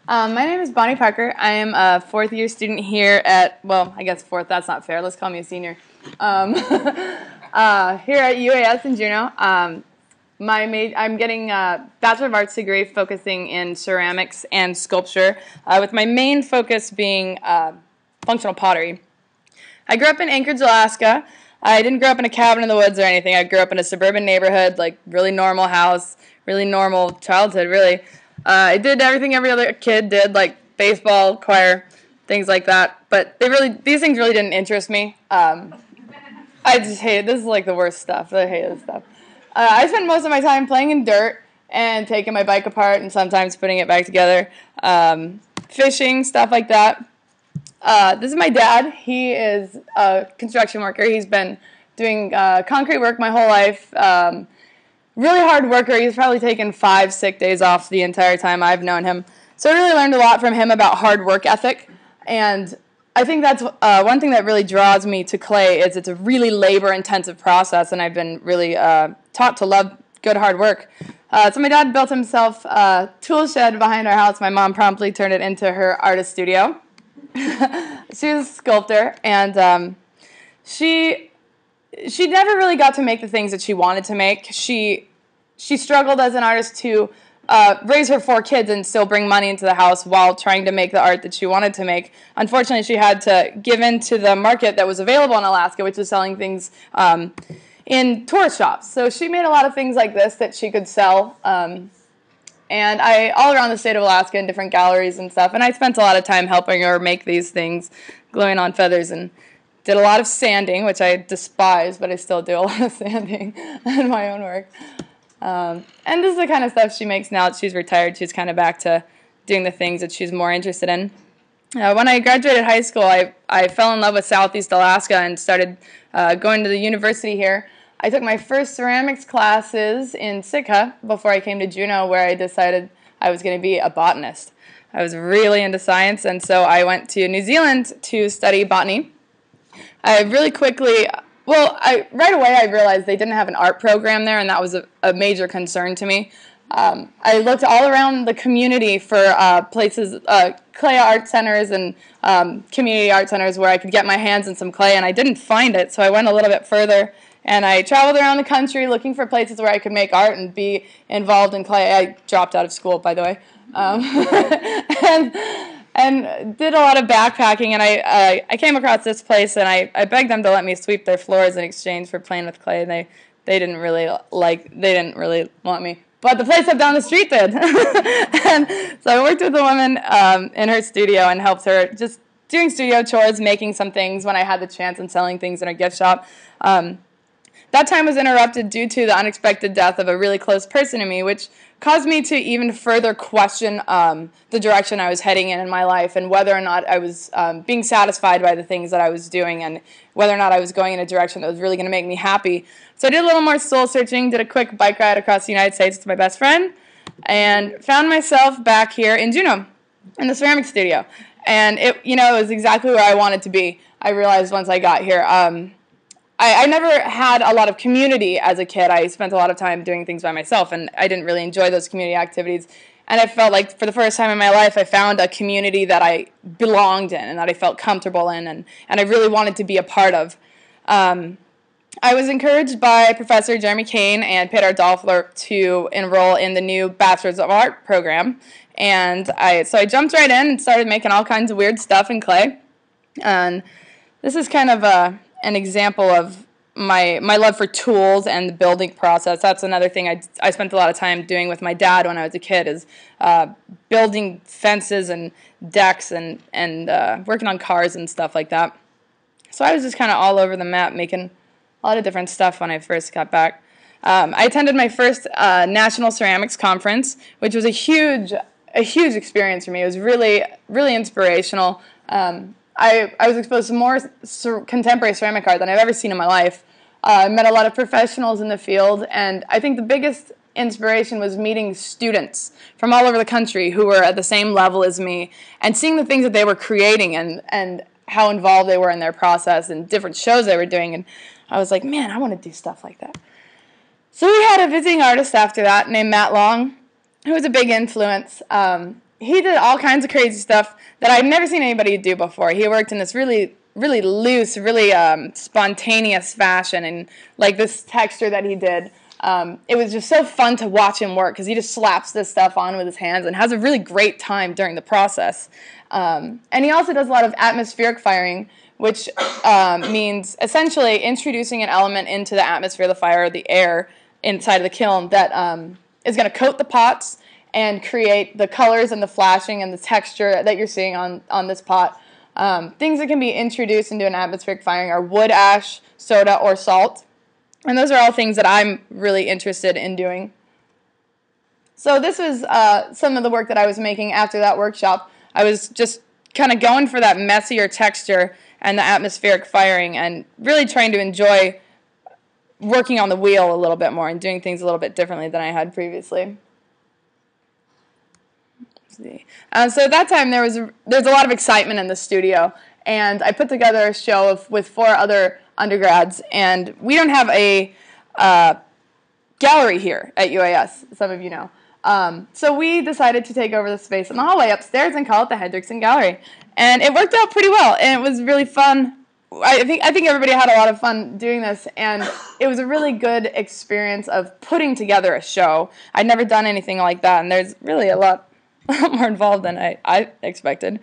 My name is Bonnie Parker. I am a fourth-year student here at, well, I guess fourth, that's not fair. Let's call me a senior. Here at UAS in Juneau. I'm getting a Bachelor of Arts degree focusing in ceramics and sculpture, with my main focus being functional pottery. I grew up in Anchorage, Alaska. I didn't grow up in a cabin in the woods or anything. I grew up in a suburban neighborhood, like really normal house, really normal childhood, really. I did everything every other kid did, like baseball, choir, things like that. But these things really didn't interest me. I just hated, this is like the worst stuff. I hate this stuff. I spent most of my time playing in dirt and taking my bike apart and sometimes putting it back together. Fishing, stuff like that. This is my dad. He is a construction worker. He's been doing concrete work my whole life. Really hard worker. He's probably taken 5 sick days off the entire time I've known him. So I really learned a lot from him about hard work ethic. And I think that's one thing that really draws me to clay is it's a really labor-intensive process, and I've been really taught to love good hard work. So my dad built himself a tool shed behind our house. My mom promptly turned it into her artist studio. She was a sculptor, and she never really got to make the things that she wanted to make. She struggled as an artist to raise her 4 kids and still bring money into the house while trying to make the art that she wanted to make. Unfortunately, she had to give in to the market that was available in Alaska, which was selling things in tourist shops. So she made a lot of things like this that she could sell. And all around the state of Alaska in different galleries and stuff. And I spent a lot of time helping her make these things, gluing on feathers, and did a lot of sanding, which I despise, but I still do a lot of sanding in my own work. And this is the kind of stuff she makes now that she's retired. She's kind of back to doing the things that she's more interested in. When I graduated high school, I fell in love with Southeast Alaska and started going to the university here. I took my first ceramics classes in Sitka before I came to Juneau, where I decided I was going to be a botanist. I was really into science, and so I went to New Zealand to study botany. I really quickly, right away I realized they didn't have an art program there, and that was a major concern to me. I looked all around the community for places, clay art centers and community art centers where I could get my hands in some clay, and I didn't find it, so I went a little bit further. And I traveled around the country looking for places where I could make art and be involved in clay. I dropped out of school, by the way, and did a lot of backpacking. And I came across this place, and I begged them to let me sweep their floors in exchange for playing with clay. And they didn't really want me, but the place up down the street did. And so I worked with a woman in her studio and helped her just doing studio chores, making some things when I had the chance, and selling things in her gift shop. That time was interrupted due to the unexpected death of a really close person to me, which caused me to even further question the direction I was heading in my life, and whether or not I was being satisfied by the things that I was doing, and whether or not I was going in a direction that was really going to make me happy. So I did a little more soul searching, did a quick bike ride across the United States with my best friend, and found myself back here in Juneau in the ceramic studio. And it was exactly where I wanted to be. I realized once I got here. I never had a lot of community as a kid. I spent a lot of time doing things by myself, and I didn't really enjoy those community activities. And I felt like for the first time in my life, I found a community that I belonged in and that I felt comfortable in, and I really wanted to be a part of. I was encouraged by Professor Jeremy Kane and Peter Dolfler to enroll in the new Bachelor's of Art program. And so I jumped right in and started making all kinds of weird stuff in clay. And this is kind of an example of my love for tools and the building process. That's another thing I spent a lot of time doing with my dad when I was a kid, is building fences and decks and working on cars and stuff like that. So I was just kind of all over the map, making a lot of different stuff when I first got back. I attended my first National Ceramics Conference, which was a huge experience for me. It was really, really inspirational. I was exposed to more contemporary ceramic art than I've ever seen in my life. I met a lot of professionals in the field, and I think the biggest inspiration was meeting students from all over the country who were at the same level as me, and seeing the things that they were creating and how involved they were in their process and different shows they were doing. And I was like, man, I want to do stuff like that. So we had a visiting artist after that named Matt Long, who was a big influence. he did all kinds of crazy stuff that I'd never seen anybody do before. He worked in this really, really loose, really spontaneous fashion, and like this texture that he did. It was just so fun to watch him work because he just slaps this stuff on with his hands and has a really great time during the process. And he also does a lot of atmospheric firing, which means essentially introducing an element into the atmosphere, the fire, or the air inside of the kiln that is going to coat the pots and create the colors and the flashing and the texture that you're seeing on this pot. Things that can be introduced into an atmospheric firing are wood ash, soda, or salt. And those are all things that I'm really interested in doing. So this was some of the work that I was making after that workshop. I was just kind of going for that messier texture and the atmospheric firing and really trying to enjoy working on the wheel a little bit more and doing things a little bit differently than I had previously. So at that time there's a lot of excitement in the studio, and I put together a show with 4 other undergrads, and we don't have a gallery here at UAS, some of you know. So we decided to take over the space in the hallway upstairs and call it the Hendrickson Gallery, and it worked out pretty well, and it was really fun. I think everybody had a lot of fun doing this, and it was a really good experience of putting together a show. I'd never done anything like that, and there's really a lot more involved than I expected.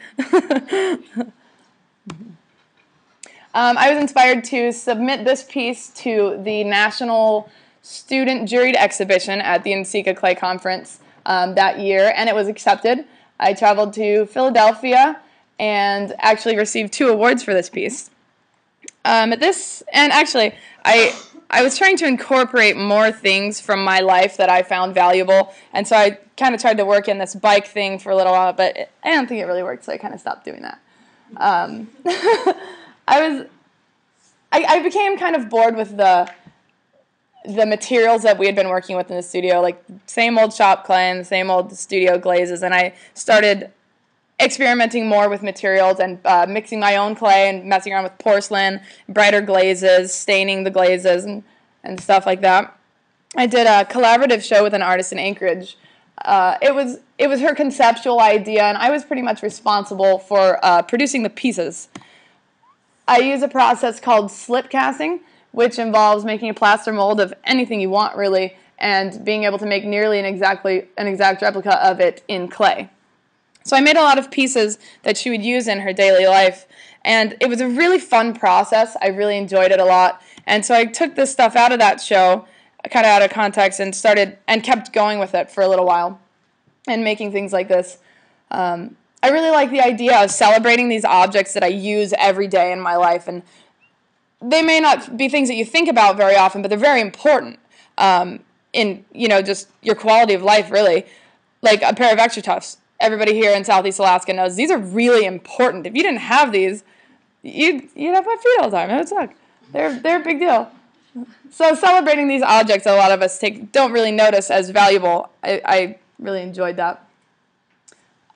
I was inspired to submit this piece to the National Student Juried Exhibition at the NCECA Clay Conference that year, and it was accepted. I traveled to Philadelphia and actually received 2 awards for this piece. I was trying to incorporate more things from my life that I found valuable, and so I kind of tried to work in this bike thing for a little while, but I don't think it really worked, so I kind of stopped doing that. I became kind of bored with the materials that we had been working with in the studio, like same old shop clay and the same old studio glazes, and I started experimenting more with materials and mixing my own clay and messing around with porcelain, brighter glazes, staining the glazes, and stuff like that. I did a collaborative show with an artist in Anchorage. It was her conceptual idea, and I was pretty much responsible for producing the pieces. I use a process called slip casting, which involves making a plaster mold of anything you want, really, and being able to make nearly an exact replica of it in clay. So I made a lot of pieces that she would use in her daily life, and it was a really fun process. I really enjoyed it a lot, and so I took this stuff out of that show, kind of out of context, and kept going with it for a little while, and making things like this. I really like the idea of celebrating these objects that I use every day in my life, and they may not be things that you think about very often, but they're very important in, just your quality of life, really. Like a pair of Extra Toughs. Everybody here in Southeast Alaska knows these are really important. If you didn't have these, you'd have wet feet all the time. It would suck. They're a big deal. So celebrating these objects that a lot of us don't really notice as valuable, I really enjoyed that.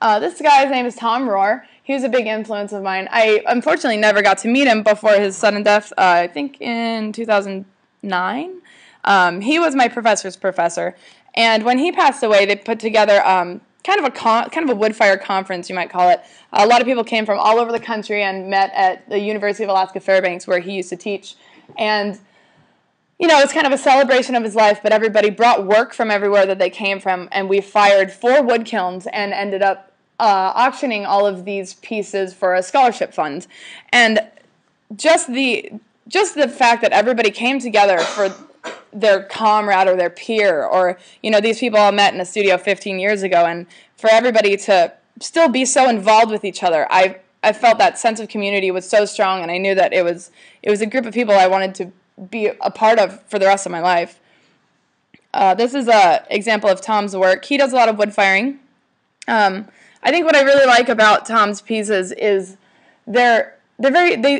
This guy's name is Tom Rohr. He was a big influence of mine. I unfortunately never got to meet him before his sudden death, I think in 2009. He was my professor's professor. And when he passed away, they put together kind of a wood fire conference, you might call it. A lot of people came from all over the country and met at the University of Alaska Fairbanks, where he used to teach. And it's kind of a celebration of his life, but everybody brought work from everywhere that they came from, and we fired 4 wood kilns and ended up auctioning all of these pieces for a scholarship fund. And just the fact that everybody came together for their comrade or their peer, or these people all met in a studio 15 years ago, and for everybody to still be so involved with each other, I felt that sense of community was so strong, and I knew that it was a group of people I wanted to be a part of for the rest of my life. This is an example of Tom's work. He does a lot of wood firing. I think what I really like about Tom's pieces is they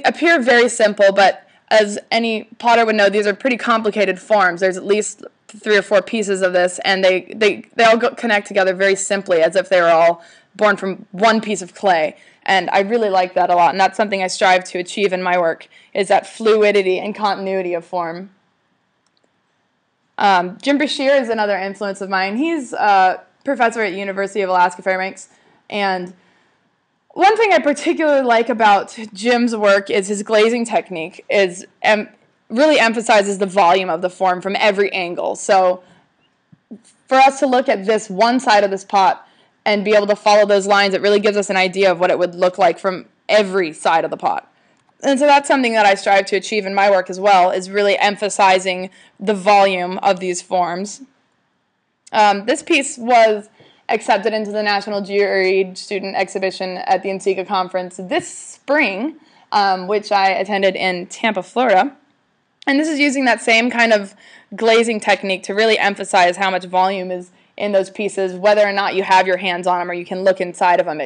appear very simple, but as any potter would know, these are pretty complicated forms. There's at least 3 or 4 pieces of this, and they all connect together very simply, as if they were all born from one piece of clay. And I really like that a lot, and that's something I strive to achieve in my work, is that fluidity and continuity of form. Jim Brashear is another influence of mine. He's a professor at University of Alaska Fairbanks, And one thing I particularly like about Jim's work is his glazing technique. Really emphasizes the volume of the form from every angle. So for us to look at this one side of this pot and be able to follow those lines, it really gives us an idea of what it would look like from every side of the pot. And so that's something that I strive to achieve in my work as well, is really emphasizing the volume of these forms. This piece was accepted into the National Juried Student Exhibition at the NCEGA conference this spring, which I attended in Tampa, Florida. And this is using that same kind of glazing technique to really emphasize how much volume is in those pieces, whether or not you have your hands on them or you can look inside of them.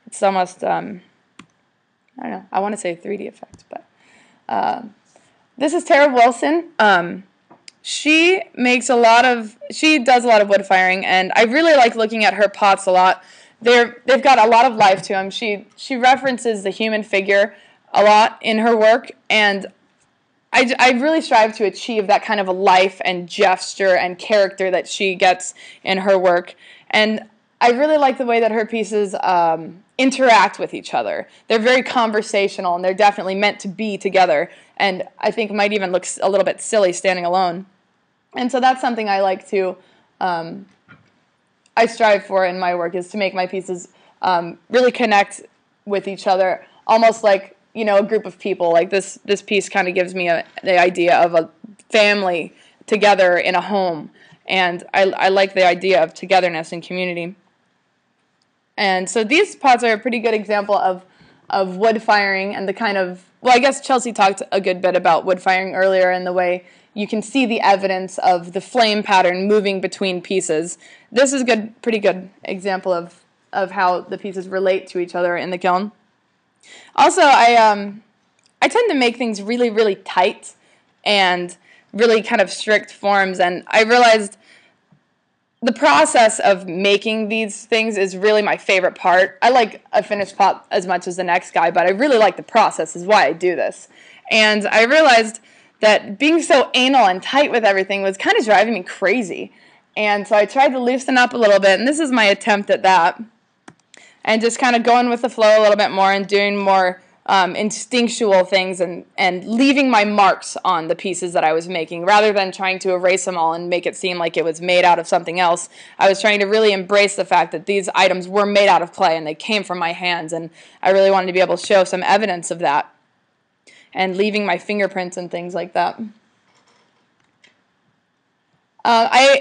It's almost, I don't know, I want to say 3D effect, but this is Tara Wilson. She does a lot of wood firing, and I really like looking at her pots a lot. They've got a lot of life to them. She references the human figure a lot in her work, and I really strive to achieve that kind of a life and gesture and character that she gets in her work. And I really like the way that her pieces interact with each other. They're very conversational, and they're definitely meant to be together, and I think might even look a little bit silly standing alone. And so that's something I like to, I strive for in my work, is to make my pieces really connect with each other, almost like, you know, a group of people. Like this piece kind of gives me the idea of a family together in a home, and I like the idea of togetherness and community. And so these pots are a pretty good example of wood firing and the kind of, well, I guess Chelsea talked a good bit about wood firing earlier, and the way you can see the evidence of the flame pattern moving between pieces. This is a pretty good example of how the pieces relate to each other in the kiln. Also, I tend to make things really, really tight and really kind of strict forms, and I realized the process of making these things is really my favorite part. I like a finished pot as much as the next guy, but I really like the process, is why I do this. And I realized that being so anal and tight with everything was kind of driving me crazy. And so I tried to loosen up a little bit, and this is my attempt at that. And just kind of going with the flow a little bit more and doing more instinctual things and leaving my marks on the pieces that I was making, rather than trying to erase them all and make it seem like it was made out of something else. I was trying to really embrace the fact that these items were made out of clay and they came from my hands, and I really wanted to be able to show some evidence of that, and leaving my fingerprints and things like that. I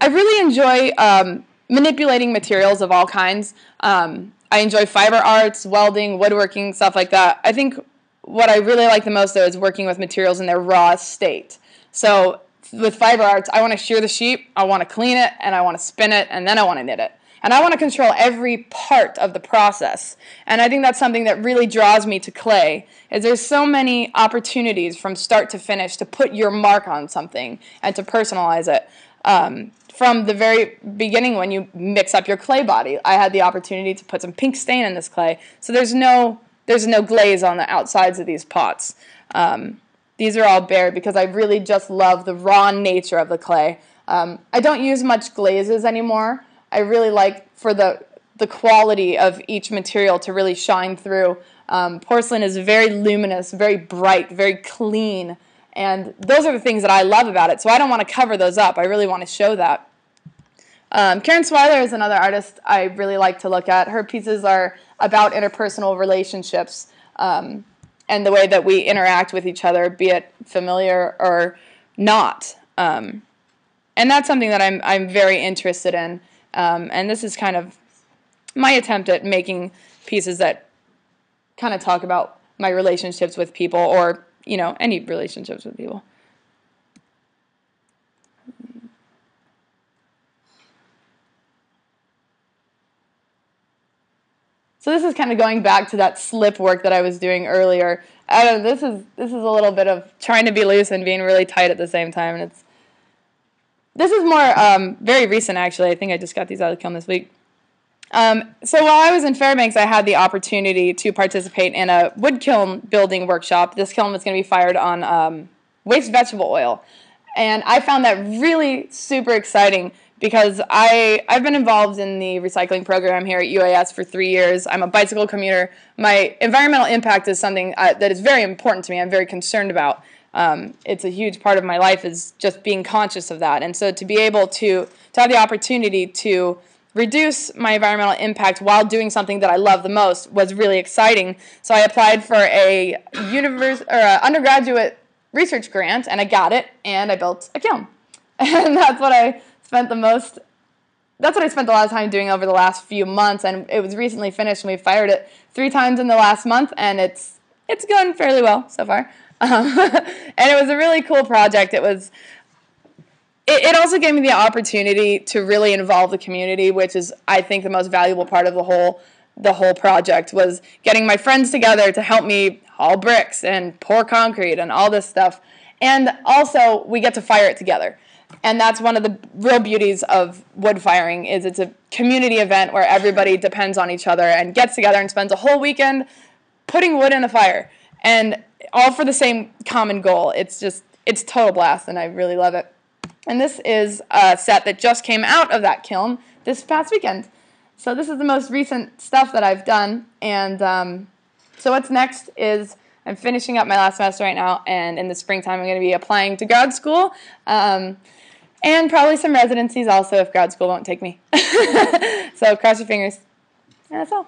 really enjoy manipulating materials of all kinds. I enjoy fiber arts, welding, woodworking, stuff like that. I think what I really like the most, though, is working with materials in their raw state. So with fiber arts, I want to shear the sheep, I want to clean it, and I want to spin it, and then I want to knit it. And I want to control every part of the process. And I think that's something that really draws me to clay, is there's so many opportunities from start to finish to put your mark on something and to personalize it. From the very beginning, when you mix up your clay body, I had the opportunity to put some pink stain in this clay. So there's no glaze on the outsides of these pots. These are all bare because I really just love the raw nature of the clay. I don't use much glazes anymore. I really like for the quality of each material to really shine through. Porcelain is very luminous, very bright, very clean. And those are the things that I love about it, so I don't want to cover those up. I really want to show that. Karen Swiler is another artist I really like to look at. Her pieces are about interpersonal relationships and the way that we interact with each other, be it familiar or not. And that's something that I'm very interested in. And this is kind of my attempt at making pieces that kind of talk about my relationships with people, or any relationships with people. So this is kind of going back to that slip work that I was doing earlier. I don't know, this is a little bit of trying to be loose and being really tight at the same time. And this is more very recent, actually. I think I just got these out of the kiln this week. So while I was in Fairbanks, I had the opportunity to participate in a wood kiln building workshop. This kiln was going to be fired on waste vegetable oil. And I found that really super exciting because I've been involved in the recycling program here at UAS for 3 years. I'm a bicycle commuter. My environmental impact is something that is very important to me. I'm very concerned about. It's a huge part of my life, is just being conscious of that. And so to be able to have the opportunity to reduce my environmental impact while doing something that I love the most was really exciting. So I applied for a undergraduate research grant, and I got it, and I built a kiln. And that's what I spent the lot of time doing over the last few months, and it was recently finished, and we fired it 3 times in the last month, and it's going fairly well so far. And it was a really cool project. It also gave me the opportunity to really involve the community, which is, I think, the most valuable part of the whole project, was getting my friends together to help me haul bricks and pour concrete and all this stuff. And also, we get to fire it together. And that's one of the real beauties of wood firing, is it's a community event where everybody depends on each other and gets together and spends a whole weekend putting wood in a fire, and all for the same common goal. It's total blast, and I really love it. And this is a set that just came out of that kiln this past weekend. So this is the most recent stuff that I've done. And so what's next is I'm finishing up my last semester right now, and in the springtime I'm going to be applying to grad school, and probably some residencies also if grad school won't take me. So cross your fingers. And that's all.